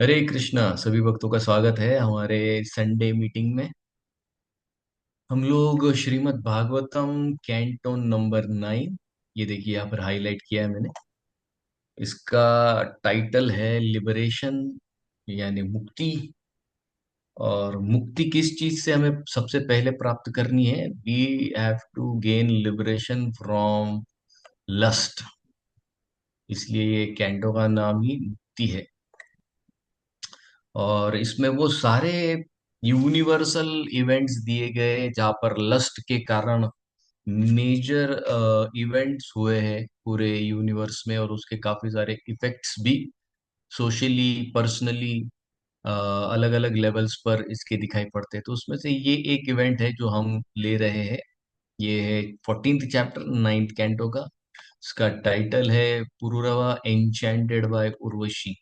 हरे कृष्णा। सभी भक्तों का स्वागत है हमारे संडे मीटिंग में। हम लोग श्रीमद् भागवतम कैंटो नंबर 9। ये देखिए यहाँ पर हाईलाइट किया है मैंने। इसका टाइटल है लिबरेशन, यानी मुक्ति। और मुक्ति किस चीज से हमें सबसे पहले प्राप्त करनी है? We have to gain liberation from lust. इसलिए ये कैंटो का नाम ही मुक्ति है। और इसमें वो सारे यूनिवर्सल इवेंट्स दिए गए जहाँ पर लस्ट के कारण मेजर इवेंट्स हुए हैं पूरे यूनिवर्स में, और उसके काफी सारे इफेक्ट्स भी सोशली, पर्सनली, अलग अलग लेवल्स पर इसके दिखाई पड़ते हैं। तो उसमें से ये एक इवेंट है जो हम ले रहे हैं। ये है 14th चैप्टर 9th कैंटो का। इसका टाइटल है पुरुरवा एन्चेंटेड बाय उर्वशी।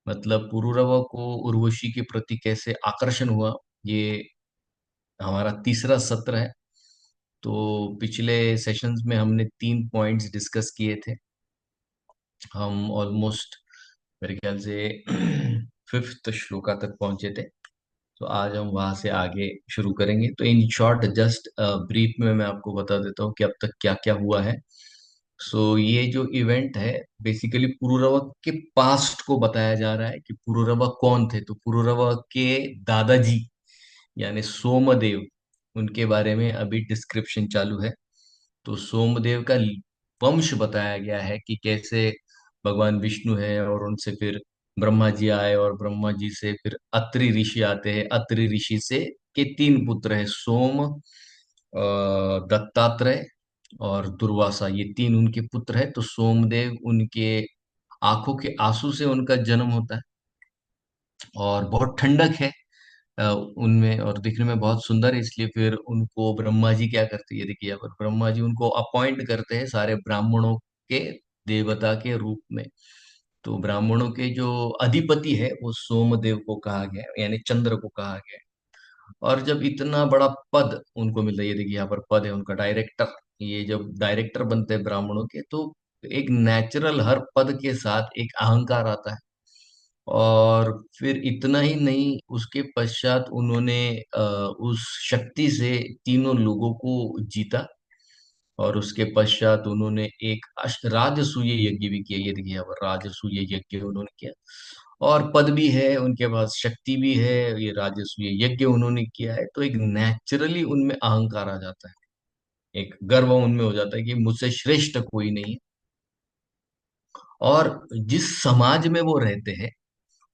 मतलब पुरुरवा को उर्वशी के प्रति कैसे आकर्षण हुआ। ये हमारा तीसरा सत्र है। तो पिछले सेशंस में हमने 3 पॉइंट्स डिस्कस किए थे। हम ऑलमोस्ट मेरे ख्याल से फिफ्थ श्लोका तक पहुंचे थे। तो आज हम वहां से आगे शुरू करेंगे। तो इन शॉर्ट जस्ट ब्रीफ में मैं आपको बता देता हूँ कि अब तक क्या क्या हुआ है। ये जो इवेंट है बेसिकली पुरुरवा के पास्ट को बताया जा रहा है कि पुरुरवा कौन थे। तो पुरुरवा के दादाजी यानी सोमदेव, उनके बारे में अभी डिस्क्रिप्शन चालू है। तो सोमदेव का वंश बताया गया है कि कैसे भगवान विष्णु है और उनसे फिर ब्रह्मा जी आए, और ब्रह्मा जी से फिर अत्रि ऋषि आते हैं। अत्रि ऋषि से के 3 पुत्र हैं, सोम, दत्तात्रेय और दुर्वासा। ये 3 उनके पुत्र हैं। तो सोमदेव, उनके आंखों के आंसू से उनका जन्म होता है। और बहुत ठंडक है उनमें, और दिखने में बहुत सुंदर है। इसलिए फिर उनको ब्रह्मा जी क्या करते हैं, ये देखिए यहाँ पर ब्रह्मा जी उनको अपॉइंट करते हैं सारे ब्राह्मणों के देवता के रूप में। तो ब्राह्मणों के जो अधिपति है वो सोमदेव को कहा गया है, यानी चंद्र को कहा गया है। और जब इतना बड़ा पद उनको मिलता है, ये देखिए यहाँ पर पद है उनका डायरेक्टर। ये जब डायरेक्टर बनते हैं ब्राह्मणों के, तो एक नेचुरल हर पद के साथ एक अहंकार आता है। और फिर इतना ही नहीं, उसके पश्चात उन्होंने उस शक्ति से तीनों लोगों को जीता। और उसके पश्चात उन्होंने एक राजसूय यज्ञ भी किया। ये देखिए यहाँ पर राजसूय यज्ञ उन्होंने किया। और पद भी है उनके पास, शक्ति भी है। ये राजसूय यज्ञ उन्होंने किया है, तो एक नेचुरली उनमें अहंकार आ जाता है। एक गर्व उनमें हो जाता है कि मुझसे श्रेष्ठ कोई नहीं है। और जिस समाज में वो रहते हैं,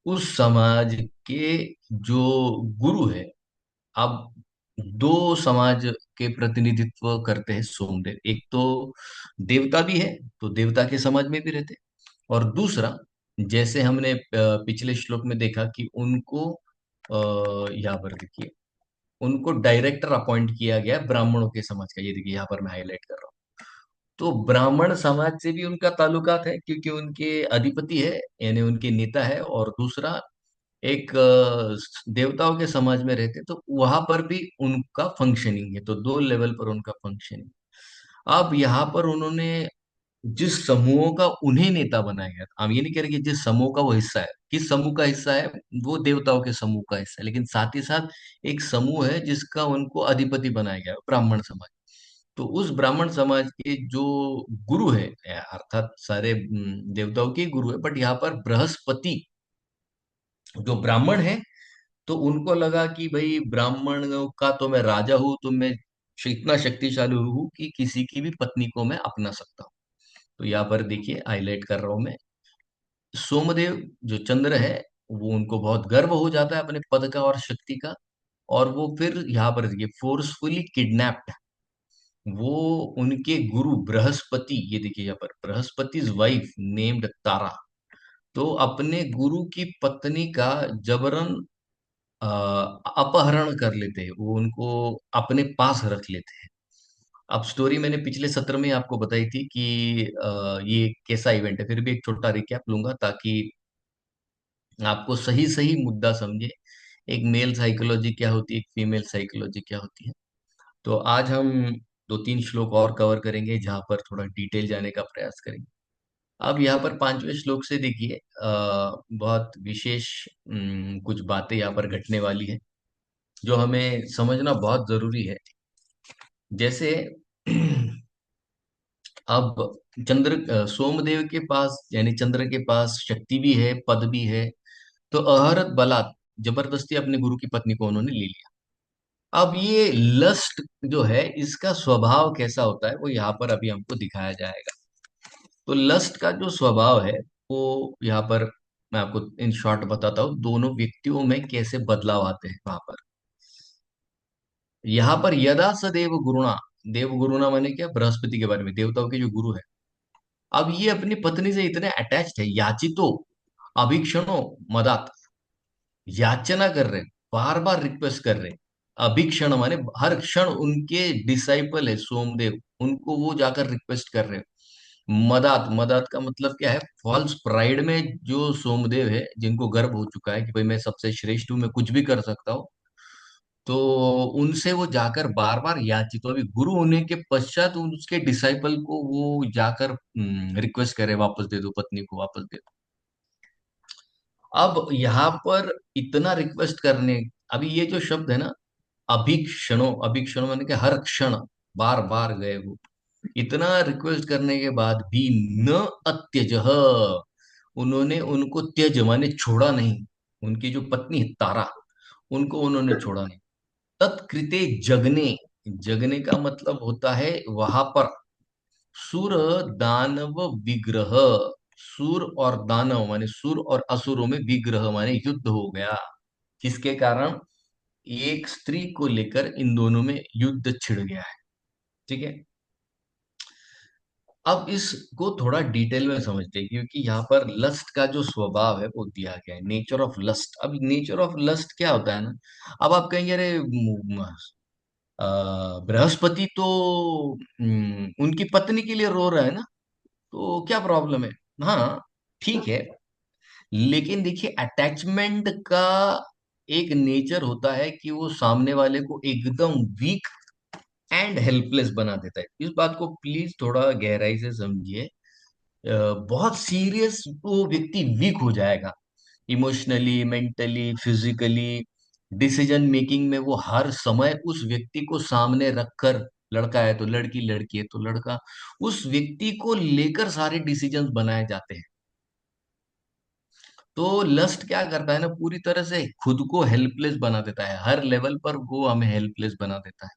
उस समाज के जो गुरु है, अब दो समाज के प्रतिनिधित्व करते हैं सोमदेव। एक तो देवता भी है, तो देवता के समाज में भी रहते हैं। और दूसरा, जैसे हमने पिछले श्लोक में देखा कि उनको यहाँ पर देखिए, उनको डायरेक्टर अपॉइंट किया गया ब्राह्मणों के समाज का। ये देखिए यहाँ पर मैं हाईलाइट कर रहा हूँ। तो ब्राह्मण समाज से भी उनका ताल्लुकात है, क्योंकि उनके अधिपति है, यानी उनके नेता है। और दूसरा, एक देवताओं के समाज में रहते, तो वहां पर भी उनका फंक्शनिंग है। तो 2 लेवल पर उनका फंक्शनिंग। अब यहाँ पर उन्होंने जिस समूहों का उन्हें नेता बनाया गया, हम ये नहीं कह रहे कि जिस समूह का वो हिस्सा है, किस समूह का हिस्सा है, वो देवताओं के समूह का हिस्सा है, लेकिन साथ ही साथ एक समूह है जिसका उनको अधिपति बनाया गया, ब्राह्मण समाज। तो उस ब्राह्मण समाज के जो गुरु है, अर्थात सारे देवताओं के गुरु है, बट यहाँ पर बृहस्पति जो ब्राह्मण है, तो उनको लगा कि भाई ब्राह्मण का तो मैं राजा हूं, तो मैं इतना शक्तिशाली हूं कि किसी की भी पत्नी को मैं अपना सकता हूँ। तो यहाँ पर देखिए हाईलाइट कर रहा हूं मैं, सोमदेव जो चंद्र है, वो उनको बहुत गर्व हो जाता है अपने पद का और शक्ति का। और वो फिर यहाँ पर देखिए फोर्सफुली किडनैप्ड, वो उनके गुरु बृहस्पति, ये देखिए यहाँ पर बृहस्पति वाइफ नेम्ड तारा, तो अपने गुरु की पत्नी का जबरन अ, अपहरण कर लेते हैं, वो उनको अपने पास रख लेते हैं। अब स्टोरी मैंने पिछले सत्र में आपको बताई थी कि ये कैसा इवेंट है। फिर भी एक छोटा रिकैप लूंगा ताकि आपको सही सही मुद्दा समझे। एक मेल साइकोलॉजी क्या होती है, एक फीमेल साइकोलॉजी क्या होती है। तो आज हम 2-3 श्लोक और कवर करेंगे जहां पर थोड़ा डिटेल जाने का प्रयास करेंगे। अब यहाँ पर पांचवें श्लोक से देखिए, बहुत विशेष कुछ बातें यहाँ पर घटने वाली है जो हमें समझना बहुत जरूरी है। जैसे अब सोमदेव के पास, यानी चंद्र के पास शक्ति भी है, पद भी है, तो अहरत बलात् जबरदस्ती अपने गुरु की पत्नी को उन्होंने ले लिया। अब ये लस्ट जो है, इसका स्वभाव कैसा होता है वो यहाँ पर अभी हमको दिखाया जाएगा। तो लस्ट का जो स्वभाव है वो यहाँ पर मैं आपको इन शॉर्ट बताता हूँ, दोनों व्यक्तियों में कैसे बदलाव आते हैं वहां पर। यहाँ पर यदा स देव गुरुणा, देव गुरुणा माने क्या, बृहस्पति के बारे में, देवताओं के जो गुरु है। अब ये अपनी पत्नी से इतने अटैच्ड है, याचितो अभीक्षणो मदात, याचना कर रहे, बार बार रिक्वेस्ट कर रहे। अभीक्षण माने हर क्षण उनके डिसाइपल है सोमदेव, उनको वो जाकर रिक्वेस्ट कर रहे। मदात, मदात का मतलब क्या है, फॉल्स प्राइड में जो सोमदेव है, जिनको गर्व हो चुका है कि भाई मैं सबसे श्रेष्ठ हूं, मैं कुछ भी कर सकता हूँ, तो उनसे वो जाकर बार बार याचित, तो अभी गुरु होने के पश्चात उसके डिसाइपल को वो जाकर रिक्वेस्ट करे, वापस दे दो पत्नी को, वापस दे दो। अब यहाँ पर इतना रिक्वेस्ट करने, अभी ये जो शब्द है ना, अभीक्षणों, अभीक्षणों मैंने कि हर क्षण बार बार गए वो, इतना रिक्वेस्ट करने के बाद भी न अत्यज, उन्होंने उनको त्यज माने छोड़ा नहीं, उनकी जो पत्नी है तारा, उनको उन्होंने छोड़ा नहीं। तत्कृते जगने, जगने का मतलब होता है वहां पर सुर दानव विग्रह, सुर और दानव माने सुर और असुरों में विग्रह माने युद्ध हो गया। किसके कारण, एक स्त्री को लेकर इन दोनों में युद्ध छिड़ गया है। ठीक है। अब इसको थोड़ा डिटेल में समझते हैं, क्योंकि यहाँ पर लस्ट का जो स्वभाव है वो दिया गया है, नेचर ऑफ लस्ट। अब नेचर ऑफ लस्ट क्या होता है ना, अब आप कहेंगे अरे बृहस्पति तो उनकी पत्नी के लिए रो रहा है ना, तो क्या प्रॉब्लम है। हाँ, ठीक है, लेकिन देखिए अटैचमेंट का एक नेचर होता है कि वो सामने वाले को एकदम वीक एंड हेल्पलेस बना देता है। इस बात को प्लीज थोड़ा गहराई से समझिए। बहुत सीरियस वो व्यक्ति वीक हो जाएगा, emotionally, mentally, physically. Decision making में वो हर समय उस व्यक्ति को सामने रखकर, लड़का है तो लड़की, लड़की है तो लड़का, उस व्यक्ति को लेकर सारे डिसीजंस बनाए जाते हैं। तो लस्ट क्या करता है ना, पूरी तरह से खुद को हेल्पलेस बना देता है, हर लेवल पर वो हमें हेल्पलेस बना देता है।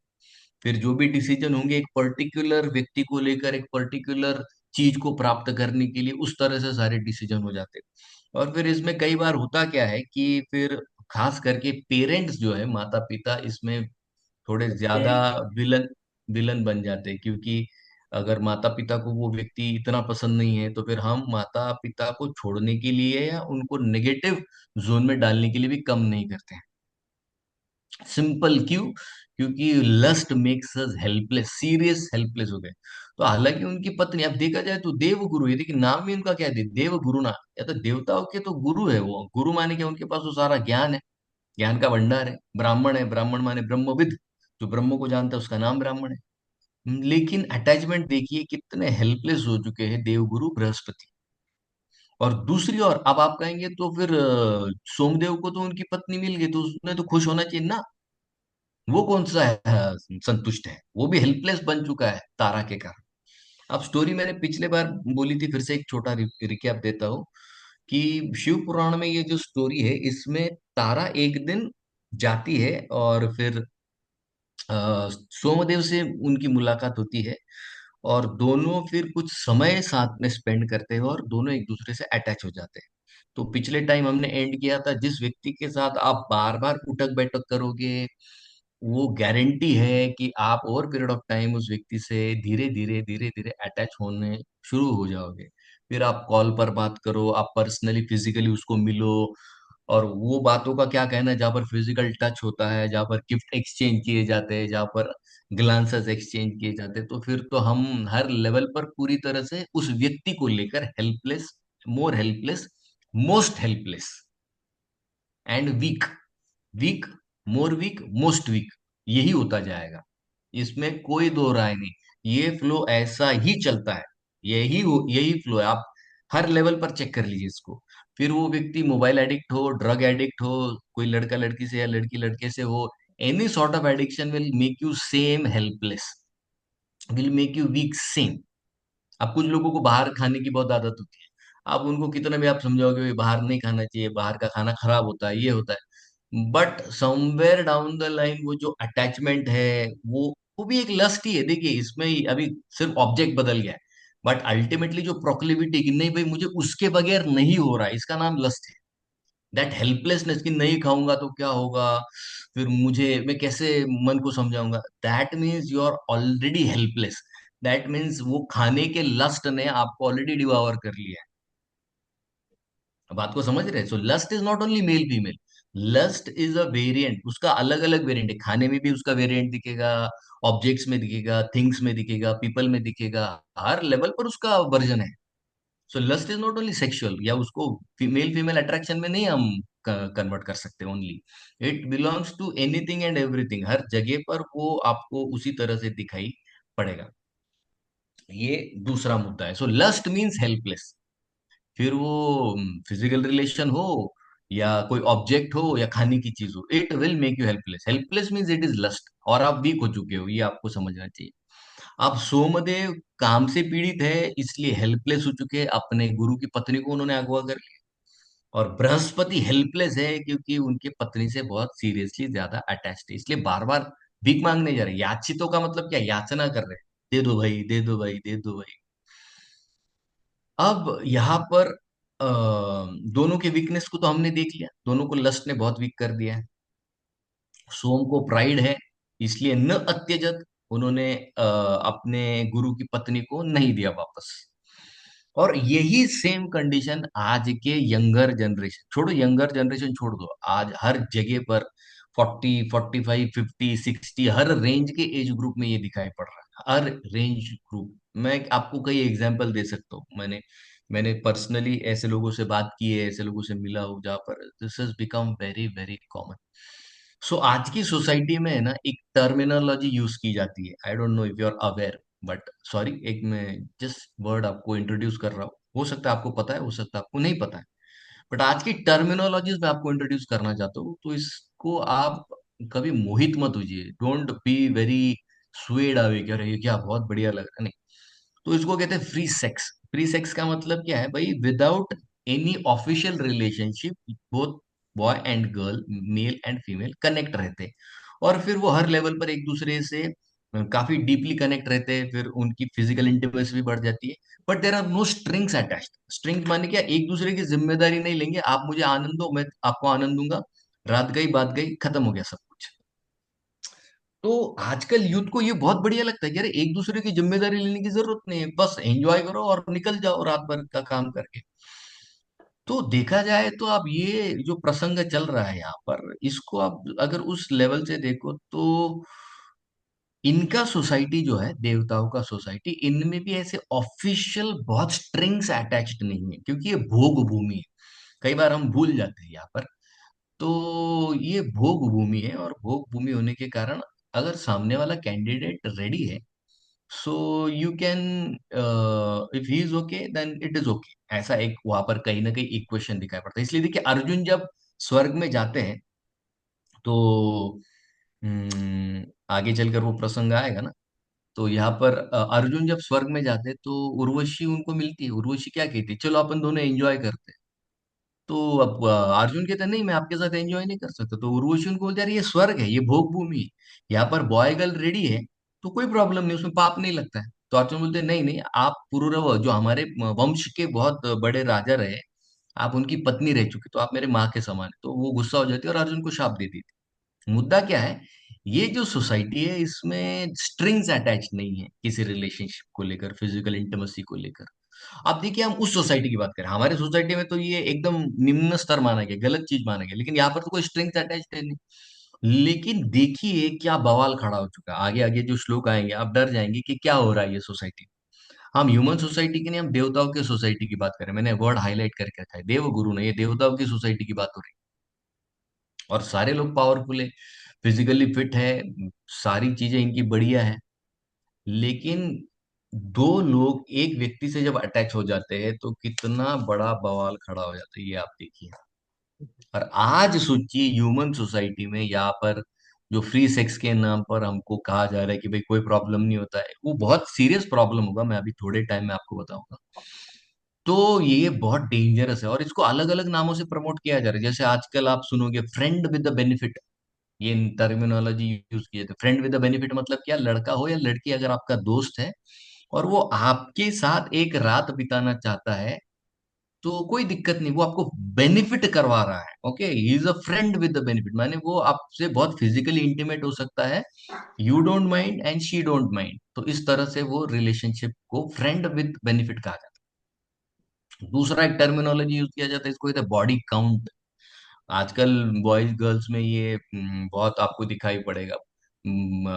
फिर जो भी डिसीजन होंगे एक पर्टिकुलर व्यक्ति को लेकर, एक पर्टिकुलर चीज को प्राप्त करने के लिए, उस तरह से सारे डिसीजन हो जाते हैं। और फिर इसमें कई बार होता क्या है कि फिर खास करके पेरेंट्स जो है, माता पिता, इसमें थोड़े ज्यादा विलन विलन बन जाते हैं। क्योंकि अगर माता पिता को वो व्यक्ति इतना पसंद नहीं है, तो फिर हम माता पिता को छोड़ने के लिए या उनको नेगेटिव जोन में डालने के लिए भी कम नहीं करते हैं। सिंपल, क्यों? क्योंकि lust makes us helpless, serious helpless हो गए। तो हालांकि उनकी पत्नी, अब देखा जाए तो देव गुरु है, लेकिन नाम भी उनका क्या है, देव गुरु ना, या तो देवताओं के तो गुरु है वो, गुरु माने क्या, उनके पास वो सारा ज्ञान है, ज्ञान का भंडार है। ब्राह्मण है, ब्राह्मण माने ब्रह्मविद, जो ब्रह्म को जानता है उसका नाम ब्राह्मण है। लेकिन अटैचमेंट देखिए कितने हेल्पलेस हो चुके हैं देवगुरु बृहस्पति। और दूसरी ओर अब आप कहेंगे तो फिर सोमदेव को तो उनकी पत्नी मिल गई, तो उसने तो खुश होना चाहिए ना। वो कौन सा है, संतुष्ट है, वो भी हेल्पलेस बन चुका है तारा के कारण। अब स्टोरी मैंने पिछले बार बोली थी, फिर से एक छोटा रिकैप देता हूँ कि शिव पुराण में ये जो स्टोरी है, इसमें तारा एक दिन जाती है और फिर सोमदेव से उनकी मुलाकात होती है, और दोनों फिर कुछ समय साथ में स्पेंड करते हैं और दोनों एक दूसरे से अटैच हो जाते हैं। तो पिछले टाइम हमने एंड किया था, जिस व्यक्ति के साथ आप बार बार उठक बैठक करोगे, वो गारंटी है कि आप ओवर पीरियड ऑफ टाइम उस व्यक्ति से धीरे धीरे धीरे धीरे अटैच होने शुरू हो जाओगे। फिर आप कॉल पर बात करो, आप पर्सनली फिजिकली उसको मिलो, और वो बातों का क्या कहना है, जहाँ पर फिजिकल टच होता है, जहाँ पर गिफ्ट एक्सचेंज किए जाते हैं, जहाँ पर ग्लांसेस एक्सचेंज किए जाते हैं, तो फिर तो हम हर लेवल पर पूरी तरह से उस व्यक्ति को लेकर helpless, more helpless, most helpless and weak, weak, more weak, most weak, यही होता जाएगा। इसमें कोई दो राय नहीं, ये फ्लो ऐसा ही चलता है, यही फ्लो है। आप हर लेवल पर चेक कर लीजिए इसको। फिर वो व्यक्ति मोबाइल एडिक्ट हो, ड्रग एडिक्ट हो, कोई लड़का लड़की से या लड़की लड़के से हो, any sort of addiction will make you same helpless, will make you weak same. अब कुछ लोगों को बाहर खाने की बहुत आदत होती है, आप उनको कितना भी आप समझाओगे भाई बाहर नहीं खाना चाहिए, बाहर का खाना खराब होता है, ये होता है, but somewhere down the line वो जो अटैचमेंट है, वो भी एक लस्ट ही है। देखिए इसमें अभी सिर्फ ऑब्जेक्ट बदल गया है, बट अल्टीमेटली जो प्रोक्लिविटी कि नहीं भाई मुझे उसके बगैर नहीं हो रहा है, इसका नाम लस्ट है। दैट हेल्पलेसनेस कि नहीं खाऊंगा तो क्या होगा, फिर मुझे मैं कैसे मन को समझाऊंगा, that means you are already helpless. That means वो खाने के लस्ट ने आपको ऑलरेडी डिवावर कर लिया है। बात को समझ रहे हैं? So lust is not only male female, lust is a variant, उसका अलग अलग वेरिएंट है, खाने में भी उसका वेरिएंट दिखेगा, ऑब्जेक्ट्स में दिखेगा, थिंग्स में दिखेगा, पीपल में दिखेगा, हर लेवल पर उसका वर्जन है। So lust is not only sexual, या उसको फीमेल फीमेल अट्रैक्शन में नहीं हम कन्वर्ट कर सकते only, it belongs to anything and everything, हर जगह पर वो आपको उसी तरह से दिखाई पड़ेगा। ये दूसरा मुद्दा है। So lust means helpless. फिर वो फिजिकल रिलेशन हो या कोई ऑब्जेक्ट हो या खाने की चीज हो, it will make you helpless. Helpless means it is lust, और आप वीक हो चुके हो, ये आपको समझना चाहिए। आप सोमदेव काम से पीड़ित है इसलिए हेल्पलेस हो चुके हैं, अपने गुरु की पत्नी को उन्होंने अगवा कर लिया। और बृहस्पति हेल्पलेस है क्योंकि उनके पत्नी से बहुत सीरियसली ज्यादा अटैच्ड है, इसलिए बार बार भीख मांगने जा रहे हैं। याचितों का मतलब क्या, याचना कर रहे हैं, दे दो भाई, दे दो भाई, दे दो भाई। अब यहाँ पर दोनों के वीकनेस को तो हमने देख लिया, दोनों को लस्ट ने बहुत वीक कर दिया है। सोम को प्राइड है, इसलिए न अत्यजत, उन्होंने अपने गुरु की पत्नी को नहीं दिया वापस। और यही सेम कंडीशन आज के यंगर जनरेशन, छोड़ो यंगर जनरेशन छोड़ दो, आज हर जगह पर 40, 45, 50, 60 हर रेंज के एज ग्रुप में ये दिखाई पड़ रहा है, हर रेंज ग्रुप। मैं आपको कई एग्जांपल दे सकता हूँ, मैंने मैंने पर्सनली ऐसे लोगों से बात की है, ऐसे लोगों से मिला हूँ जहाँ पर this has become very very common. So आज की सोसाइटी में है ना एक टर्मिनोलॉजी यूज की जाती है, I don't know if you are aware, but sorry, एक मैं जस्ट वर्ड आपको इंट्रोड्यूस कर रहा हूँ, हो सकता है आपको पता है, हो सकता है आपको नहीं पता है, बट आज की टर्मिनोलॉजीज में आपको इंट्रोड्यूस करना चाहता हूँ, तो इसको आप कभी मोहित मत होइए, don't be very swayed away कि अरे ये क्या बहुत बढ़िया लग रहा है, नहीं। तो इसको कहते हैं फ्री सेक्स। फ्री सेक्स का मतलब क्या है भाई, without any official relationship, both boy and girl, male and female connect रहते हैं, और फिर वो हर लेवल पर एक दूसरे से काफी डीपली कनेक्ट रहते हैं, फिर उनकी फिजिकल इंटीमेसी भी बढ़ जाती है, but there are no strings attached. Strings माने क्या, एक दूसरे की जिम्मेदारी नहीं लेंगे, आप मुझे आनंद दो, मैं आपको आनंद दूंगा, रात गई बात गई, खत्म हो गया सब कुछ। तो आजकल यूथ को ये बहुत बढ़िया लगता है कि अरे एक दूसरे की जिम्मेदारी लेने की जरूरत नहीं है, बस एंजॉय करो और निकल जाओ रात भर का काम करके। तो देखा जाए तो आप ये जो प्रसंग चल रहा है यहाँ पर, इसको आप अगर उस लेवल से देखो तो इनका सोसाइटी जो है, देवताओं का सोसाइटी, इनमें भी ऐसे ऑफिशियल बहुत स्ट्रिंग्स अटैच्ड नहीं है, क्योंकि ये भोग भूमि है। कई बार हम भूल जाते हैं यहाँ पर। तो ये भोग भूमि है, और भोग भूमि होने के कारण अगर सामने वाला कैंडिडेट रेडी है, so you can, if he is okay then it is okay, ऐसा एक वहां पर कहीं ना कहीं इक्वेशन दिखाई पड़ता है। इसलिए देखिए अर्जुन जब स्वर्ग में जाते हैं, तो आगे चलकर वो प्रसंग आएगा ना, तो यहाँ पर अर्जुन जब स्वर्ग में जाते हैं तो उर्वशी उनको मिलती है। उर्वशी क्या कहती है, चलो अपन दोनों एंजॉय करते हैं। तो अब अर्जुन कहता है नहीं, मैं आपके साथ एंजॉय नहीं कर सकता। तो उर्वशी उनको बोलते हैं, अरे ये स्वर्ग है, ये भोग भूमि है, यहाँ पर बॉय गर्ल रेडी है, तो कोई प्रॉब्लम नहीं, उसमें पाप नहीं लगता है। तो अर्जुन बोलते हैं नहीं नहीं, आप पुरुरव जो हमारे वंश के बहुत बड़े राजा रहे, आप उनकी पत्नी रह चुकी, तो आप मेरे माँ के समान है। तो वो गुस्सा हो जाती है और अर्जुन को शाप दे देती है। मुद्दा क्या है, ये जो सोसाइटी है इसमें स्ट्रिंग्स अटैच नहीं है किसी रिलेशनशिप को लेकर, फिजिकल इंटीमेसी को लेकर। अब देखिए हम उस सोसाइटी की बात करें, हमारे सोसाइटी में तो ये एकदम निम्न स्तर माना गया, गलत चीज माना गया, लेकिन यहाँ पर तो कोई स्ट्रिंग्स अटैच्ड है नहीं। लेकिन देखिए क्या बवाल खड़ा हो चुका है, आगे आगे जो श्लोक आएंगे आप डर जाएंगे कि क्या हो रहा है ये सोसाइटी। हम ह्यूमन सोसाइटी की नहीं, हम देवताओं की सोसाइटी की बात करें, मैंने वर्ड हाईलाइट करके रखा है, देव गुरु ने, ये देवताओं की सोसाइटी की बात हो रही है, और सारे लोग पावरफुल है, फिजिकली फिट है, सारी चीजें इनकी बढ़िया है, लेकिन दो लोग एक व्यक्ति से जब अटैच हो जाते हैं तो कितना बड़ा बवाल खड़ा हो जाता है, ये आप देखिए। और आज सोचिए ह्यूमन सोसाइटी में यहाँ पर जो फ्री सेक्स के नाम पर हमको कहा जा रहा है कि भाई कोई प्रॉब्लम नहीं होता है, वो बहुत सीरियस प्रॉब्लम होगा, मैं अभी थोड़े टाइम में आपको बताऊंगा। तो ये बहुत डेंजरस है और इसको अलग अलग नामों से प्रमोट किया जा रहा है। जैसे आजकल आप सुनोगे फ्रेंड विद द बेनिफिट, ये टर्मिनोलॉजी यूज किए थे। फ्रेंड विद द बेनिफिट मतलब क्या, लड़का हो या लड़की, अगर आपका दोस्त है और वो आपके साथ एक रात बिताना चाहता है तो कोई दिक्कत नहीं, वो आपको बेनिफिट करवा रहा है। Okay, he is a friend with the benefit, माने वो आपसे बहुत फिजिकली इंटीमेट हो सकता है, you don't mind and she don't mind, तो इस तरह से वो रिलेशनशिप को फ्रेंड विद बेनिफिट कहा जाता है। दूसरा एक टर्मिनोलॉजी यूज किया जाता है, इसको कहते हैं बॉडी काउंट। आजकल बॉयज गर्ल्स में ये बहुत आपको दिखाई पड़ेगा।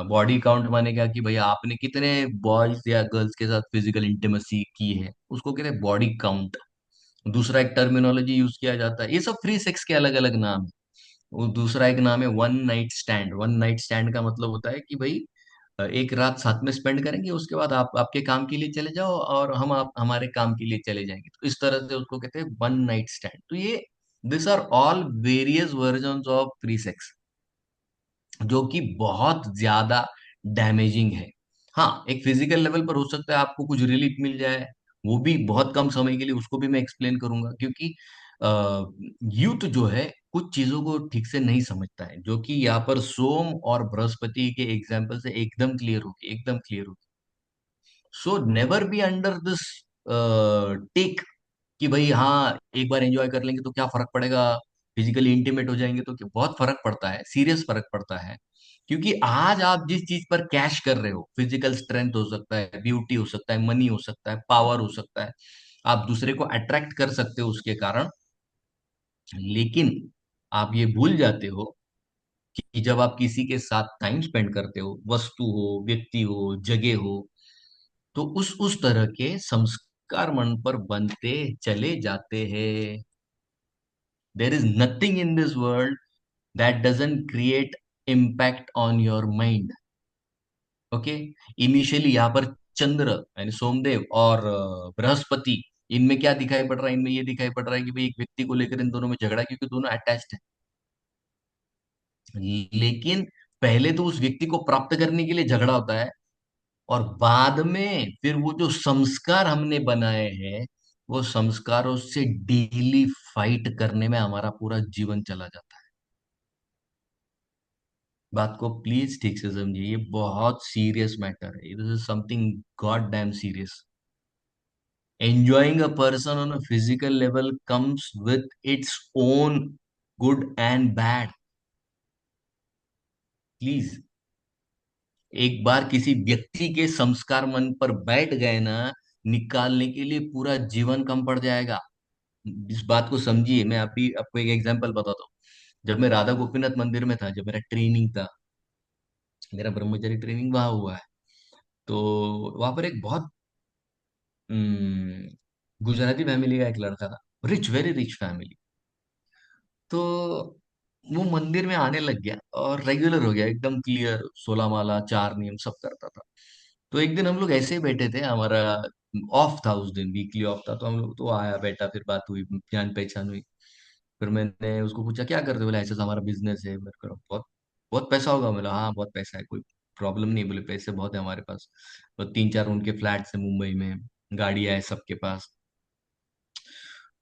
बॉडी काउंट माने क्या कि भैया आपने कितने बॉयज या गर्ल्स के साथ फिजिकल इंटीमेसी की है, उसको कहते हैं बॉडी काउंट। दूसरा एक टर्मिनोलॉजी यूज किया जाता है, ये सब फ्री सेक्स के अलग अलग नाम है। वो दूसरा एक नाम है one night stand. One night stand का मतलब होता है कि भाई एक रात साथ में स्पेंड करेंगे, उसके बाद आप आपके काम के लिए चले जाओ और हम आप हमारे काम के लिए चले जाएंगे, तो इस तरह से उसको कहते हैं वन नाइट स्टैंड। तो ये this are all various versions of free sex, जो कि बहुत ज्यादा डैमेजिंग है। हाँ, एक फिजिकल लेवल पर हो सकता है आपको कुछ रिलीफ मिल जाए, वो भी बहुत कम समय के लिए, उसको भी मैं एक्सप्लेन करूंगा, क्योंकि यूथ जो है कुछ चीजों को ठीक से नहीं समझता है, जो कि यहाँ पर सोम और बृहस्पति के एग्जाम्पल से एकदम क्लियर होगी, एकदम क्लियर होगी। So never be under this take कि भाई हाँ एक बार एंजॉय कर लेंगे तो क्या फर्क पड़ेगा, फिजिकली इंटीमेट हो जाएंगे तो क्या, बहुत फर्क पड़ता है, सीरियस फर्क पड़ता है। क्योंकि आज आप जिस चीज पर कैश कर रहे हो, फिजिकल स्ट्रेंथ हो सकता है, ब्यूटी हो सकता है, मनी हो सकता है, पावर हो सकता है, आप दूसरे को अट्रैक्ट कर सकते हो उसके कारण, लेकिन आप ये भूल जाते हो कि जब आप किसी के साथ टाइम स्पेंड करते हो, वस्तु हो, व्यक्ति हो, जगह हो, तो उस तरह के संस्कार मन पर बनते चले जाते हैं। There is nothing in this world that doesn't create impact on your mind. Okay, initially यहाँ पर चंद्र यानी सोमदेव और बृहस्पति, इनमें क्या दिखाई पड़ रहा है, इनमें ये दिखाई पड़ रहा है कि भाई एक व्यक्ति को लेकर इन दोनों में झगड़ा है, क्योंकि दोनों अटैच्ड है। लेकिन पहले तो उस व्यक्ति को प्राप्त करने के लिए झगड़ा होता है, और बाद में फिर वो जो संस्कार हमने बनाए हैं, वो संस्कारों से डेली फाइट करने में हमारा पूरा जीवन चला जाता है। बात को प्लीज ठीक से समझिए, ये बहुत सीरियस मैटर है, this is something god damn serious. Enjoying a person on a physical level comes with its own good and bad. Please, एक बार किसी व्यक्ति के संस्कार मन पर बैठ गए ना, निकालने के लिए पूरा जीवन कम पड़ जाएगा। इस बात को समझिए, मैं अभी आपको एक एग्जांपल बताता हूँ। जब मैं राधा गोपीनाथ मंदिर में था, जब मेरा ट्रेनिंग था, मेरा ब्रह्मचर्य ट्रेनिंग वहां हुआ है, तो वहां पर एक बहुत गुजराती फैमिली का एक लड़का था, रिच, वेरी रिच फैमिली। तो वो मंदिर में आने लग गया और रेगुलर हो गया, एकदम क्लियर, 16 माला, 4 नियम सब करता था। तो एक दिन हम लोग ऐसे ही बैठे थे, हमारा ऑफ था उस दिन, वीकली ऑफ था, तो हम लोग तो आया बैठा, फिर बात हुई, जान पहचान हुई। फिर मैंने उसको पूछा क्या करते हो, बोला ऐसा ऐसा हमारा बिजनेस है। मेरे को बहुत बहुत पैसा होगा, बोला हाँ बहुत पैसा है, कोई प्रॉब्लम नहीं, बोले पैसे बहुत है हमारे पास, तो 3 4 उनके फ्लैट्स है मुंबई में, गाड़ियां है सबके पास।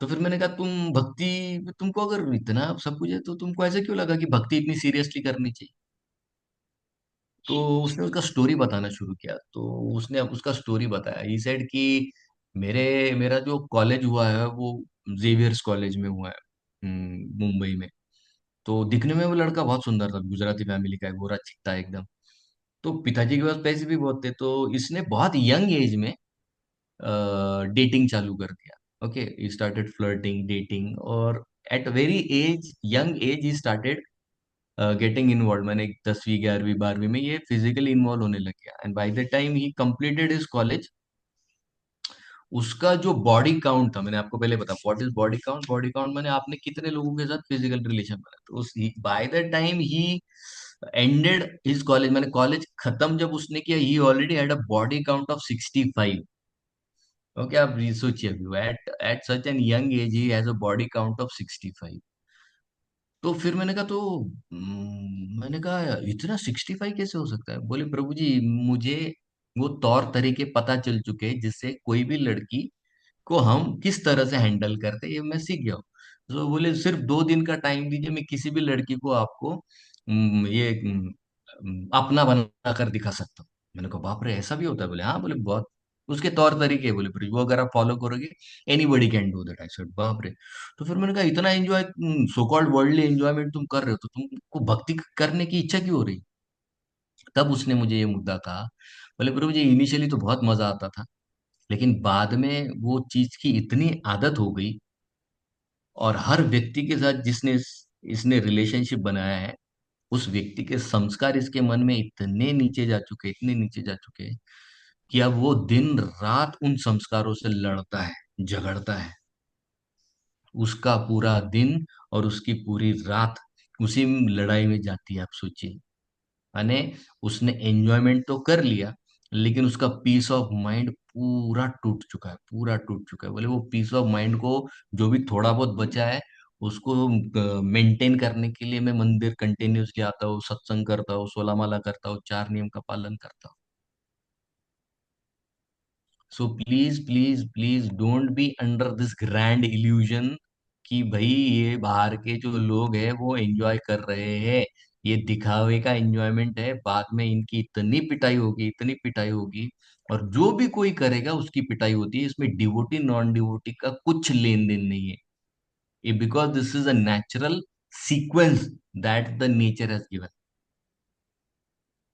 तो फिर मैंने कहा तुम भक्ति, तुमको अगर इतना सब कुछ है तो तुमको ऐसे क्यों लगा कि भक्ति इतनी सीरियसली करनी चाहिए। तो उसने उसका स्टोरी बताना शुरू किया, तो उसने अब उसका स्टोरी बताया, ही सेड कि मेरे मेरा जो कॉलेज हुआ है वो जेवियर्स कॉलेज में हुआ है, मुंबई में। तो दिखने में वो लड़का बहुत सुंदर था, गुजराती फैमिली का है, गोरा चिट्टा एकदम। तो पिताजी के पास पैसे भी बहुत थे, तो इसने बहुत यंग एज में डेटिंग चालू कर दिया। ओके, स्टार्टेड फ्लर्टिंग, डेटिंग, और at very age, young age ही स्टार्टेड गेटिंग इन्वॉल्व, मैंने 10वीं 11वीं 12वीं में ये फिजिकली इन्वॉल्व होने लग गया, and bye the time he completed his college, उसका जो बॉडी काउंट था, मैंने आपको पहले बताया what is body count. Body count मैंने आपने कितने लोगों के साथ फिजिकल रिलेशन बना, तो उस बाय द टाइम ही एंडेड हिज कॉलेज, मैंने कॉलेज खत्म जब उसने किया, he already had a body count of 65। Okay, आप ये सोचिए अभी at at such an young age he has a body count of 65। तो फिर मैंने कहा, तो मैंने कहा इतना 65 कैसे हो सकता है? बोले प्रभु जी, मुझे वो तौर तरीके पता चल चुके हैं जिससे कोई भी लड़की को हम किस तरह से हैंडल करते हैं, ये मैं सीख गया हूँ। तो बोले सिर्फ 2 दिन का टाइम दीजिए, मैं किसी भी लड़की को आपको अपना बना कर दिखा सकता हूँ। मैंने कहा बाप रे, ऐसा भी होता है? बोले हाँ। बोले बहुत उसके तौर तरिके हैं। बोले फिर वो अगर आप फॉलो करोगे, anybody can do that. I said बाप रे। तो फिर मैंने कहा इतना enjoy, so called worldly enjoyment तुम कर रहे हो, तो तुमको भक्ति करने की इच्छा क्यों हो रही? तब उसने मुझे ये मुद्दा कहा। बोले प्रभु जी, इनिशियली तो बहुत मजा आता था, लेकिन बाद में वो चीज की इतनी आदत हो गई, और हर व्यक्ति के साथ जिसने इसने रिलेशनशिप बनाया है, उस व्यक्ति के संस्कार इसके मन में इतने नीचे जा चुके, इतने नीचे जा चुके हैं, कि अब वो दिन रात उन संस्कारों से लड़ता है, झगड़ता है। उसका पूरा दिन और उसकी पूरी रात उसी लड़ाई में जाती है, आप सोचिए। यानी उसने एंजॉयमेंट तो कर लिया, लेकिन उसका पीस ऑफ माइंड पूरा टूट चुका है, पूरा टूट चुका है। बोले वो पीस ऑफ माइंड को, जो भी थोड़ा बहुत बचा है, उसको मेंटेन करने के लिए मैं मंदिर कंटिन्यूसली आता हूँ, सत्संग करता हूँ, सोला माला करता हूँ, 4 नियम का पालन करता हूँ। So please please please don't be under this grand illusion कि भाई ये बाहर के जो लोग हैं वो एंजॉय कर रहे हैं, ये दिखावे का एंजॉयमेंट है, बाद में इनकी इतनी पिटाई होगी, इतनी पिटाई होगी। और जो भी कोई करेगा उसकी पिटाई होती है, इसमें डिवोटी नॉन डिवोटी का कुछ लेन देन नहीं है। ये because this is a natural sequence that the nature has given.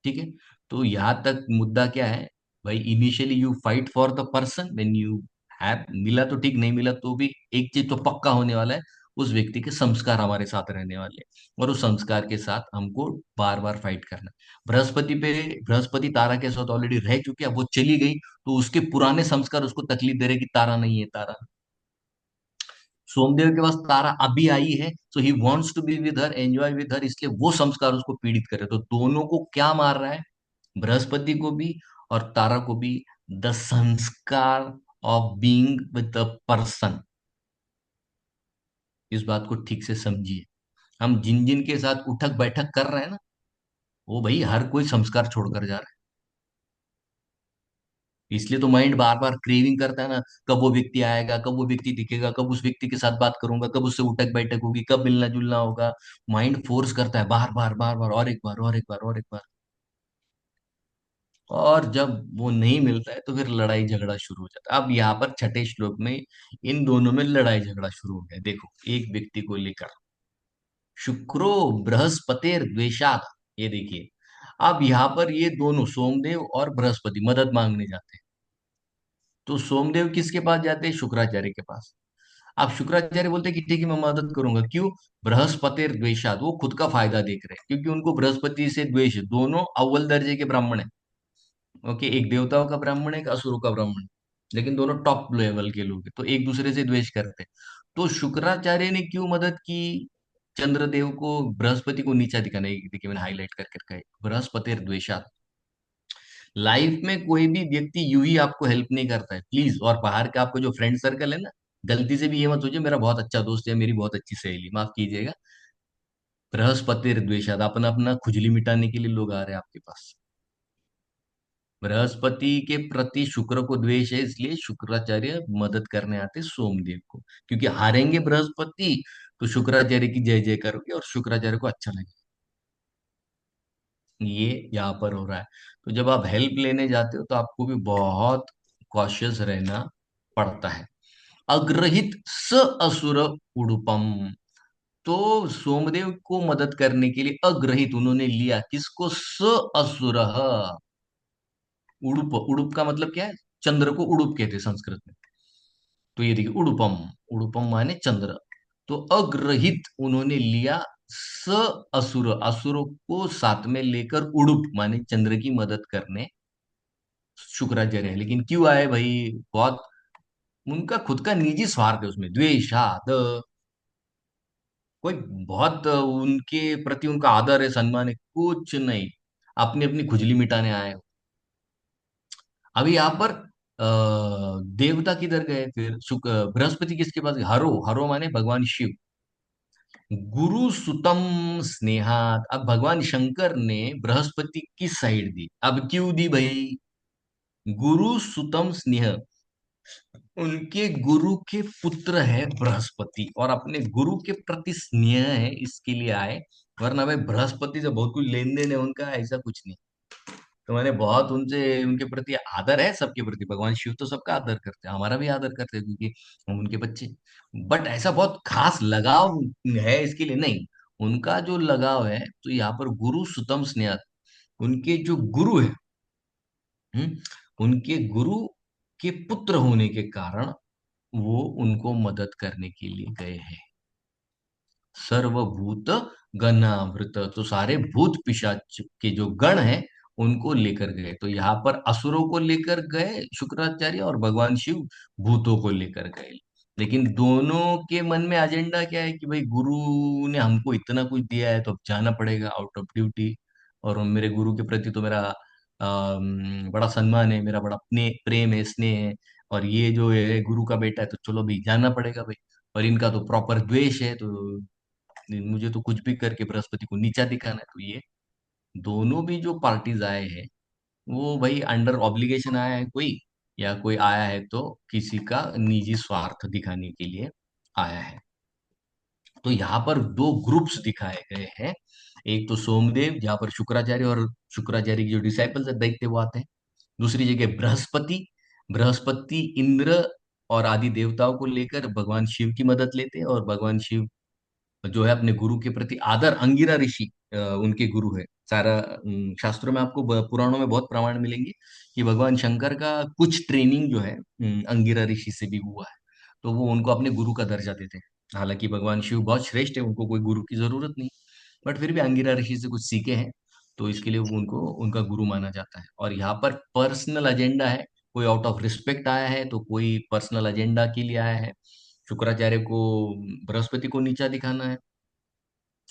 ठीक है। तो यहाँ तक मुद्दा क्या है? भाई initially you fight for the person, when you have, मिला तो ठीक, नहीं मिला तो भी एक चीज तो पक्का होने वाला है, उस व्यक्ति के संस्कार हमारे साथ रहने वाले हैं, और उस संस्कार के साथ हमको बार बार फाइट करना। बृहस्पति पे, बृहस्पति तारा के साथ ऑलरेडी रह चुकी है, अब वो चली गई, तो उसके पुराने संस्कार उसको तकलीफ दे रहे कि तारा नहीं है, तारा। सोमदेव के पास तारा अभी आई है, so he wants to be with her, enjoy with her, इसलिए वो संस्कार उसको पीड़ित करे। तो दोनों को क्या मार रहा है? बृहस्पति को भी और तारा को भी, द संस्कार of being with the person. इस बात को ठीक से समझिए। हम जिन जिन के साथ उठक बैठक कर रहे हैं ना, वो भाई हर कोई संस्कार छोड़कर जा रहा है। इसलिए तो माइंड बार बार क्रेविंग करता है ना, कब वो व्यक्ति आएगा, कब वो व्यक्ति दिखेगा, कब उस व्यक्ति के साथ बात करूंगा, कब उससे उठक बैठक होगी, कब मिलना जुलना होगा। माइंड फोर्स करता है बार बार बार बार, और एक बार, और एक बार, और एक बार। और जब वो नहीं मिलता है तो फिर लड़ाई झगड़ा शुरू हो जाता है। अब यहाँ पर छठे श्लोक में इन दोनों में लड़ाई झगड़ा शुरू हो गया। देखो, एक व्यक्ति को लेकर, शुक्रो बृहस्पतिर द्वेषात्। ये देखिए, अब यहाँ पर ये दोनों सोमदेव और बृहस्पति मदद मांगने जाते हैं। तो सोमदेव किसके पास जाते हैं? शुक्राचार्य के पास। अब शुक्राचार्य बोलते हैं कि ठीक है, मैं मदद करूंगा। क्यों? बृहस्पतिर द्वेषात्, वो खुद का फायदा देख रहे हैं, क्योंकि उनको बृहस्पति से द्वेष है। दोनों अव्वल दर्जे के ब्राह्मण है। ओके, एक देवताओं का ब्राह्मण है, एक असुरों का ब्राह्मण है, लेकिन दोनों टॉप लेवल के लोग हैं, तो एक दूसरे से द्वेष करते हैं। तो शुक्राचार्य ने क्यों मदद की? चंद्रदेव को, बृहस्पति को नीचा दिखाना। देखिए मैंने हाईलाइट करके रखा है, बृहस्पति द्वेषात्। लाइफ में कोई भी व्यक्ति यूं ही आपको हेल्प नहीं करता है, प्लीज। और बाहर का आपका जो फ्रेंड सर्कल है ना, गलती से भी ये मत सोचिए मेरा बहुत अच्छा दोस्त है, मेरी बहुत अच्छी सहेली, माफ कीजिएगा। बृहस्पति द्वेषात्, अपना अपना खुजली मिटाने के लिए लोग आ रहे हैं आपके पास। बृहस्पति के प्रति शुक्र को द्वेष है, इसलिए शुक्राचार्य मदद करने आते सोमदेव को, क्योंकि हारेंगे बृहस्पति तो शुक्राचार्य की जय जय करोगे और शुक्राचार्य को अच्छा लगेगा। ये यहाँ पर हो रहा है। तो जब आप हेल्प लेने जाते हो तो आपको भी बहुत कॉशियस रहना पड़ता है। अग्रहित स असुर उडुपम। तो सोमदेव को मदद करने के लिए अग्रहित उन्होंने लिया किसको? स असुर। उड़ुप, उड़ुप का मतलब क्या है? चंद्र को उड़ुप कहते हैं संस्कृत में। तो ये देखिए, उड़ुपम, उड़ुपम माने चंद्र। तो अग्रहित उन्होंने लिया स असुर, असुरों को साथ में लेकर उड़ुप माने चंद्र की मदद करने शुक्राचार्य है। लेकिन क्यों आए भाई? बहुत उनका खुद का निजी स्वार्थ है उसमें, द्वेषाद। कोई बहुत उनके प्रति उनका आदर है, सम्मान है, कुछ नहीं। अपनी अपनी खुजली मिटाने आए हो। अभी यहाँ पर देवता किधर गए फिर? शुक्र, बृहस्पति किसके पास गए? हरो, हरो माने भगवान शिव। गुरु सुतम स्नेहात। अब भगवान शंकर ने बृहस्पति की साइड दी। अब क्यों दी भाई? गुरु सुतम स्नेह, उनके गुरु के पुत्र है बृहस्पति, और अपने गुरु के प्रति स्नेह है, इसके लिए आए। वरना भाई बृहस्पति से बहुत कुछ लेन देन है उनका, ऐसा कुछ नहीं। तो मैंने बहुत उनसे, उनके प्रति आदर है, सबके प्रति। भगवान शिव तो सबका आदर करते हैं, हमारा भी आदर करते हैं, क्योंकि हम उनके बच्चे। बट ऐसा बहुत खास लगाव है इसके लिए नहीं। उनका जो लगाव है, तो यहाँ पर गुरु सुतम स्नेह, उनके जो गुरु है, उनके गुरु के पुत्र होने के कारण वो उनको मदद करने के लिए गए हैं। सर्वभूत गणावृत, तो सारे भूत पिशाच के जो गण हैं उनको लेकर गए। तो यहाँ पर असुरों को लेकर गए शुक्राचार्य, और भगवान शिव भूतों को लेकर गए। लेकिन दोनों के मन में एजेंडा क्या है कि भाई गुरु ने हमको इतना कुछ दिया है, तो अब जाना पड़ेगा आउट ऑफ ड्यूटी। और मेरे गुरु के प्रति तो मेरा बड़ा सम्मान है, मेरा बड़ा प्रेम है, स्नेह है। और ये जो है गुरु का बेटा है, तो चलो भाई जाना पड़ेगा भाई। और इनका तो प्रॉपर द्वेष है, तो मुझे तो कुछ भी करके बृहस्पति को नीचा दिखाना है। तो ये दोनों भी जो पार्टीज आए हैं, वो भाई अंडर ऑब्लिगेशन आया है कोई, या कोई आया है तो किसी का निजी स्वार्थ दिखाने के लिए आया है। तो यहाँ पर दो ग्रुप्स दिखाए गए हैं। एक तो सोमदेव, जहाँ पर शुक्राचार्य और शुक्राचार्य के जो डिसाइपल्स है, दैत्य, वो आते हैं। दूसरी जगह बृहस्पति, बृहस्पति इंद्र और आदि देवताओं को लेकर भगवान शिव की मदद लेते हैं। और भगवान शिव जो है अपने गुरु के प्रति आदर, अंगिरा ऋषि उनके गुरु है। सारा शास्त्रों में आपको, पुराणों में बहुत प्रमाण मिलेंगे कि भगवान शंकर का कुछ ट्रेनिंग जो है अंगिरा ऋषि से भी हुआ है। तो वो उनको अपने गुरु का दर्जा देते हैं। हालांकि भगवान शिव बहुत श्रेष्ठ है, उनको कोई गुरु की जरूरत नहीं, बट फिर भी अंगिरा ऋषि से कुछ सीखे हैं, तो इसके लिए वो उनको उनका गुरु माना जाता है। और यहाँ पर पर्सनल एजेंडा है, कोई आउट ऑफ रिस्पेक्ट आया है, तो कोई पर्सनल एजेंडा के लिए आया है। शुक्राचार्य को, बृहस्पति को नीचा दिखाना है,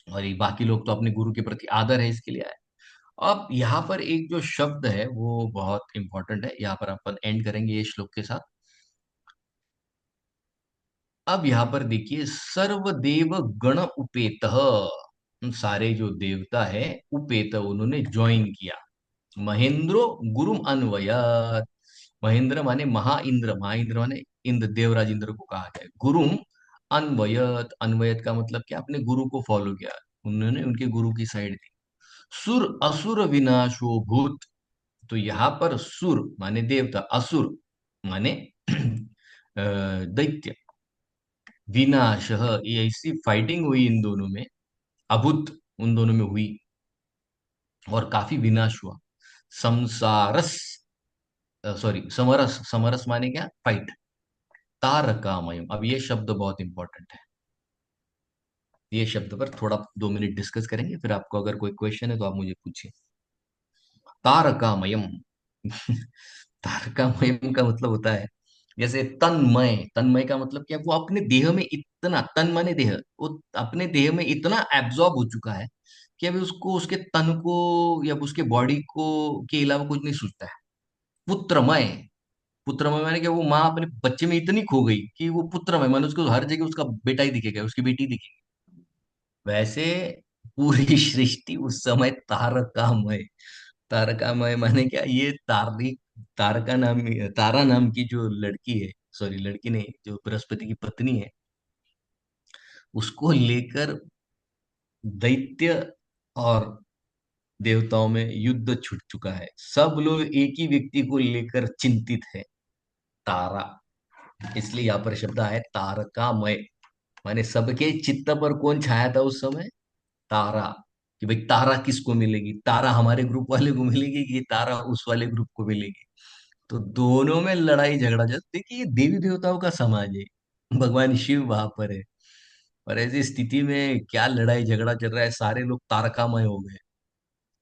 और ये बाकी लोग तो अपने गुरु के प्रति आदर है, इसके लिए आए। अब यहाँ पर एक जो शब्द है वो बहुत इंपॉर्टेंट है, यहाँ पर अपन एंड करेंगे ये श्लोक के साथ। अब यहाँ पर देखिए, सर्वदेव गण उपेत, सारे जो देवता है उपेत, उन्होंने ज्वाइन किया। महेंद्रो गुरुम अन्वयत, महेंद्र माने महाइंद्र, महाइंद्र माने इंद्र, देवराज इंद्र को कहा गया है। गुरुम अन्वयत, अन्वयत का मतलब क्या? अपने गुरु को फॉलो किया, उन्होंने उनके गुरु की साइड दी। सुर असुर विनाशो भूत, तो यहाँ पर सुर माने देवता, असुर माने दैत्य। विनाश, ये ऐसी फाइटिंग हुई इन दोनों में, अभूत उन दोनों में हुई, और काफी विनाश हुआ। संसारस, सॉरी, समरस, समरस माने क्या? फाइट। तारकामयम, अब ये शब्द बहुत इंपॉर्टेंट है। ये शब्द पर थोड़ा 2 मिनट डिस्कस करेंगे, फिर आपको अगर कोई क्वेश्चन है तो आप मुझे पूछिए। तारकामयम। तारकामयम का मतलब होता है जैसे तन्मय। तन्मय का मतलब क्या? वो अपने देह में इतना, तन माने देह, वो अपने देह में इतना एब्जॉर्ब हो चुका है कि अभी उसको उसके तन को या उसके बॉडी को के अलावा कुछ नहीं सूझता है। पुत्रमय, पुत्रमय माने कि वो माँ अपने बच्चे में इतनी खो गई कि वो पुत्रमय माने उसको हर जगह उसका बेटा ही दिखेगा, उसकी बेटी दिखेगी। वैसे पूरी सृष्टि उस समय तारकामय, तारकामय माने क्या? ये तारिक, तारका नाम, तारा नाम की जो लड़की है, सॉरी लड़की नहीं, जो बृहस्पति की पत्नी है, उसको लेकर दैत्य और देवताओं में युद्ध छुट चुका है। सब लोग एक ही व्यक्ति को लेकर चिंतित है, तारा। इसलिए यहाँ पर शब्द आया तारकामय, माने सबके चित्त पर कौन छाया था उस समय? तारा। कि भाई तारा किसको मिलेगी? तारा हमारे ग्रुप वाले को मिलेगी कि तारा उस वाले ग्रुप को मिलेगी? तो दोनों में लड़ाई झगड़ा चल, देखिए ये देवी देवताओं का समाज है, भगवान शिव वहां पर है। और ऐसी स्थिति में क्या लड़ाई झगड़ा चल रहा है, सारे लोग तारकामय हो गए।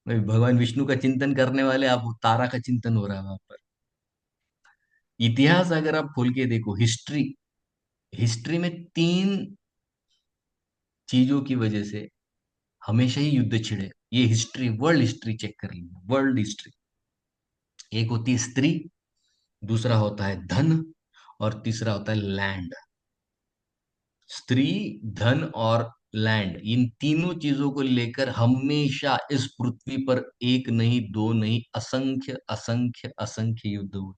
भाई भगवान विष्णु का चिंतन करने वाले, आप तारा का चिंतन हो रहा है वहां पर। इतिहास अगर आप खोल के देखो, हिस्ट्री, हिस्ट्री में तीन चीजों की वजह से हमेशा ही युद्ध छिड़े। ये हिस्ट्री, वर्ल्ड हिस्ट्री चेक कर लीजिए, वर्ल्ड हिस्ट्री। एक होती है स्त्री, दूसरा होता है धन, और तीसरा होता है लैंड। स्त्री, धन और लैंड, इन तीनों चीजों को लेकर हमेशा इस पृथ्वी पर एक नहीं, दो नहीं, असंख्य असंख्य असंख्य युद्ध हुए,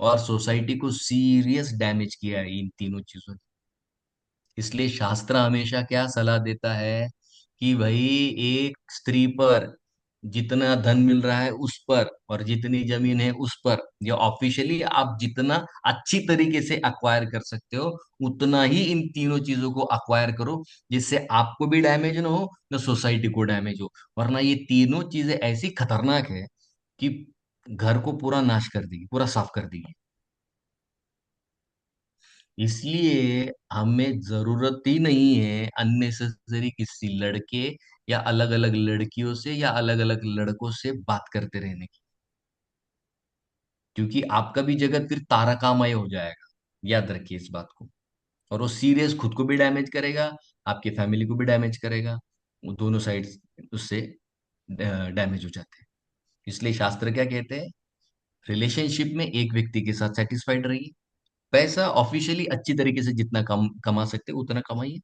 और सोसाइटी को सीरियस डैमेज किया है इन तीनों चीजों ने। इसलिए शास्त्र हमेशा क्या सलाह देता है कि भाई, एक स्त्री पर जितना धन मिल रहा है उस पर, और जितनी जमीन है उस पर, या ऑफिशियली आप जितना अच्छी तरीके से अक्वायर कर सकते हो, उतना ही इन तीनों चीजों को अक्वायर करो, जिससे आपको भी डैमेज ना हो, ना सोसाइटी को डैमेज हो। वरना ये तीनों चीजें ऐसी खतरनाक है कि घर को पूरा नाश कर देगी, पूरा साफ कर देगी। इसलिए हमें जरूरत ही नहीं है अननेसेसरी किसी लड़के या अलग अलग लड़कियों से या अलग अलग लड़कों से बात करते रहने की। क्योंकि आपका भी जगत फिर तारकामय हो जाएगा, याद रखिए इस बात को। और वो सीरियस खुद को भी डैमेज करेगा, आपकी फैमिली को भी डैमेज करेगा। वो दोनों साइड उससे डैमेज हो जाते हैं। इसलिए शास्त्र क्या कहते हैं, रिलेशनशिप में एक व्यक्ति के साथ सेटिस्फाइड रहिए। पैसा ऑफिशियली अच्छी तरीके से जितना कम कमा सकते हो उतना कमाइए।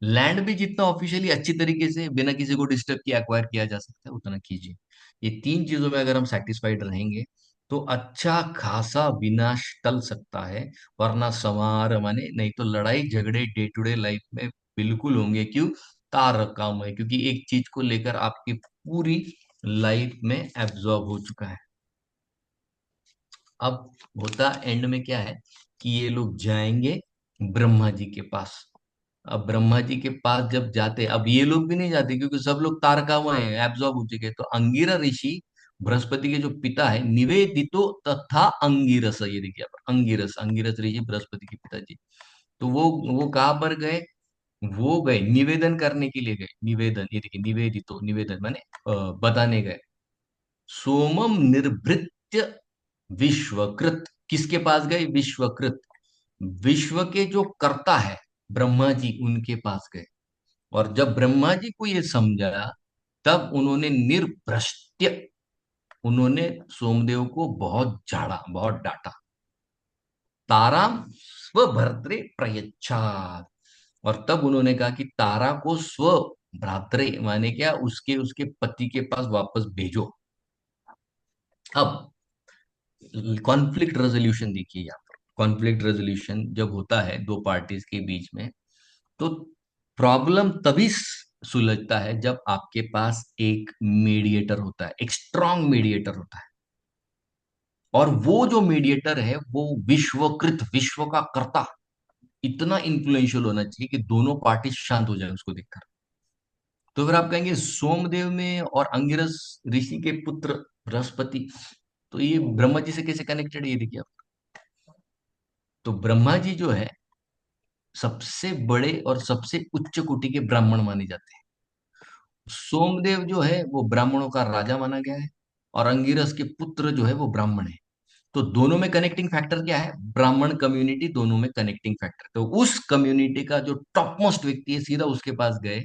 लैंड भी जितना ऑफिशियली अच्छी तरीके से बिना किसी को डिस्टर्ब किए एक्वायर किया जा सकता है उतना कीजिए। ये तीन चीजों में अगर हम सेटिस्फाइड रहेंगे तो अच्छा खासा विनाश टल सकता है। वरना समार माने नहीं तो लड़ाई झगड़े डे टू डे लाइफ में बिल्कुल होंगे। क्यों? तारक काम है, क्योंकि एक चीज को लेकर आपकी पूरी लाइफ में एब्जॉर्ब हो चुका है। अब होता एंड में क्या है कि ये लोग जाएंगे ब्रह्मा जी के पास। अब ब्रह्मा जी के पास जब जाते, अब ये लोग भी नहीं जाते क्योंकि सब लोग तारकामय हैं, एब्जॉर्ब हो चुके हैं। तो अंगिरा ऋषि, बृहस्पति के जो पिता है, निवेदितो तथा अंगिरस, ये देखिए आप, अंगिरस, अंगिरस ऋषि बृहस्पति के पिताजी। तो वो कहाँ पर गए? वो गए निवेदन करने के लिए गए। निवेदन, ये देखिए, निवेदितो, निवेदन माने बताने गए। सोमम निर्भृत्य विश्वकृत, किसके पास गए? विश्वकृत, विश्व के जो कर्ता है ब्रह्मा जी, उनके पास गए। और जब ब्रह्मा जी को ये समझा, तब उन्होंने निर्भृत्य, उन्होंने सोमदेव को बहुत झाड़ा, बहुत डांटा। ताराम स्वभर्त्रे प्रयच्छाद, और तब उन्होंने कहा कि तारा को स्व भ्रातृ माने क्या, उसके उसके पति के पास वापस भेजो। अब कॉन्फ्लिक्ट रेजोल्यूशन देखिए यहाँ पर। कॉन्फ्लिक्ट रेजोल्यूशन जब होता है दो पार्टीज के बीच में, तो प्रॉब्लम तभी सुलझता है जब आपके पास एक मीडिएटर होता है, एक स्ट्रांग मीडिएटर होता है। और वो जो मीडिएटर है वो विश्वकृत, विश्व का कर्ता, इतना इन्फ्लुएंशियल होना चाहिए कि दोनों पार्टी शांत हो जाए उसको देखकर। तो फिर आप कहेंगे सोमदेव में और अंगिरस ऋषि के पुत्र बृहस्पति, तो ये ब्रह्मा जी से कैसे कनेक्टेड है? ये देखिए आप। तो ब्रह्मा जी जो है सबसे बड़े और सबसे उच्च कोटि के ब्राह्मण माने जाते हैं। सोमदेव जो है वो ब्राह्मणों का राजा माना गया है, और अंगिरस के पुत्र जो है वो ब्राह्मण है। तो दोनों में कनेक्टिंग फैक्टर क्या है? ब्राह्मण कम्युनिटी, दोनों में कनेक्टिंग फैक्टर। तो उस कम्युनिटी का जो टॉप मोस्ट व्यक्ति है, सीधा उसके पास गए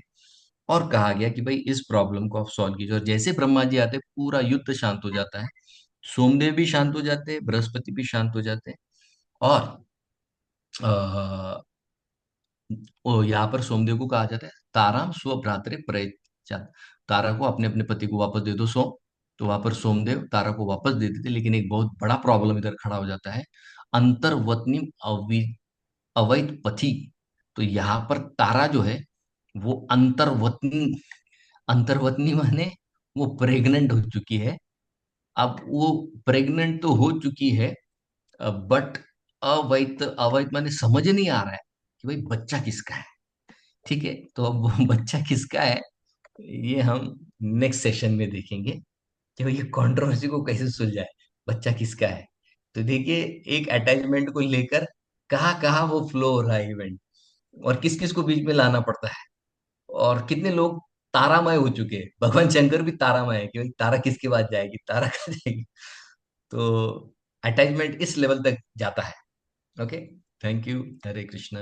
और कहा गया कि भाई इस प्रॉब्लम को आप सॉल्व कीजिए। और जैसे ब्रह्मा जी आते पूरा युद्ध शांत हो जाता है। सोमदेव भी शांत हो जाते हैं, बृहस्पति भी शांत हो जाते हैं। और यहाँ पर सोमदेव को कहा जाता है ताराम स्व भ्रातृ प्रयच्छ, तारा को अपने अपने पति को वापस दे दो सोम। तो वहां पर सोमदेव तारा को वापस दे देते, लेकिन एक बहुत बड़ा प्रॉब्लम इधर खड़ा हो जाता है। अंतर्वतनी अवैध पथी। तो यहाँ पर तारा जो है वो अंतर्वतनी, अंतर्वतनी माने वो प्रेग्नेंट हो चुकी है। अब वो प्रेग्नेंट तो हो चुकी है, बट अवैध, अवैध माने समझ नहीं आ रहा है कि भाई बच्चा किसका है। ठीक है, तो अब वो बच्चा किसका है ये हम नेक्स्ट सेशन में देखेंगे कि भाई ये कंट्रोवर्सी को कैसे सुलझाए, बच्चा किसका है। तो देखिए, एक अटैचमेंट को लेकर कहाँ कहाँ वो फ्लो हो रहा है इवेंट, और किस किस को बीच में लाना पड़ता है, और कितने लोग तारामय हो चुके हैं। भगवान शंकर भी तारामय है कि भाई तारा किसके पास जाएगी, तारा कहाँ जाएगी। तो अटैचमेंट इस लेवल तक जाता है। Okay. Thank you. Hare Krishna.